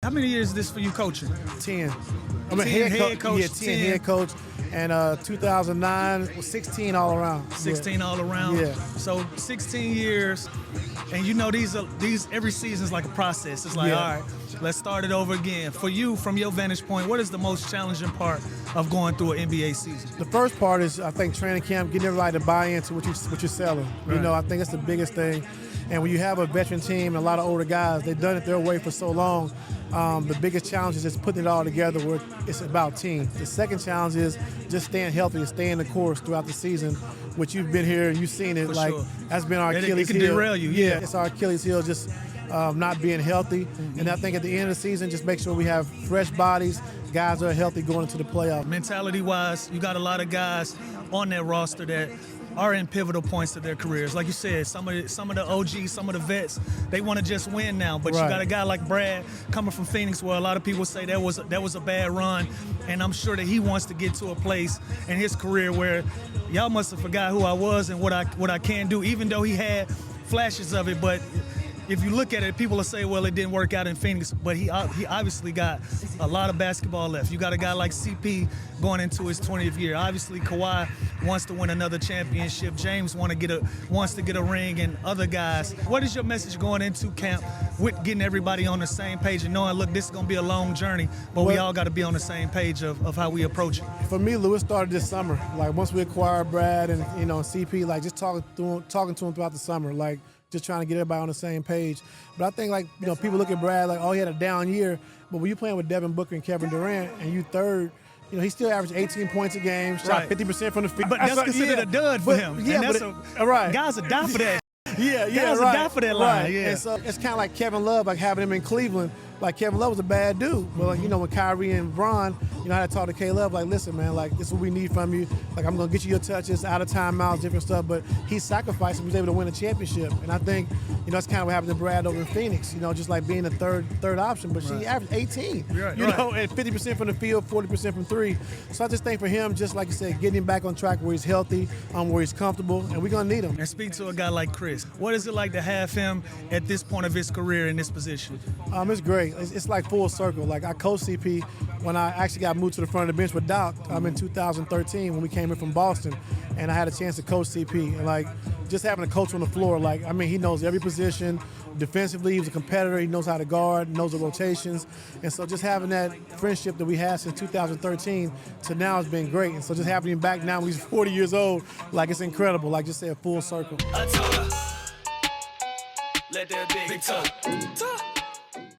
How many years is this for you coaching? 10. I'm a 10 head coach. Yeah, 10 head coach. And 2009 was 16 all around. 16 all around. Yeah. So 16 years, and you know these every season is like a process. It's like, all right, let's start it over again. For you, from your vantage point, what is the most challenging part of going through an NBA season? The first part is, I think, training camp, getting everybody to buy into what you're selling. Right. You know, I think that's the biggest thing. And when you have a veteran team and a lot of older guys, they've done it their way for so long. The biggest challenge is just putting it all together where it's about team. The second challenge is just staying healthy and staying the course throughout the season, which you've been here and you've seen it. For like sure. That's been our Achilles heel. It can derail you. Yeah, it's our Achilles heel, just not being healthy. And I think at the end of the season, just make sure we have fresh bodies, guys that are healthy going into the playoffs. Mentality-wise, you got a lot of guys on that roster that are in pivotal points of their careers. Like you said, some of the OGs, some of the vets, they want to just win now. But you got a guy like Brad coming from Phoenix, where a lot of people say that was a bad run, and I'm sure that he wants to get to a place in his career where y'all must have forgot who I was and what I can do, even though he had flashes of it. But if you look at it, people will say, well, it didn't work out in Phoenix, but he obviously got a lot of basketball left. You got a guy like CP going into his 20th year. Obviously, Kawhi wants to win another championship. James wants to get a ring, and other guys. What is your message going into camp with getting everybody on the same page and knowing, look, this is going to be a long journey, but we all got to be on the same page of how we approach it? For me, Lou, it started this summer. Like, once we acquired Brad and, CP, like, just talking to him throughout the summer, like, just trying to get everybody on the same page. But I think, like, people look at Brad like, oh, he had a down year. But when you're playing with Devin Booker and Kevin Durant and you third, he still averaged 18 points a game, shot 50% from the field. But that's considered a dud for him. Yeah, and guys would die for that. Guys would die for that line. Right. Yeah. And so it's kind of like Kevin Love, like having him in Cleveland. Like, Kevin Love was a bad dude. But, like, when Kyrie and Bron, I had to talk to K-Love, like, listen, man, like, this is what we need from you. Like, I'm going to get you your touches, out of timeouts, different stuff. But he sacrificed and was able to win a championship. And I think, that's kind of what happened to Brad over in Phoenix, just like being the third option. But she averaged 18, and 50% from the field, 40% from three. So I just think for him, just like you said, getting him back on track where he's healthy, where he's comfortable, and we're going to need him. And speak to a guy like Chris. What is it like to have him at this point of his career in this position? It's great. It's like full circle. Like, I coached CP when I actually got moved to the front of the bench with Doc in 2013 when we came in from Boston, and I had a chance to coach CP. And, like, just having a coach on the floor, like, he knows every position. Defensively, he was a competitor. He knows how to guard, knows the rotations. And so just having that friendship that we had since 2013 to now has been great. And so just having him back now when he's 40 years old, like, it's incredible. Like, just say a full circle. I told her, let that big talk.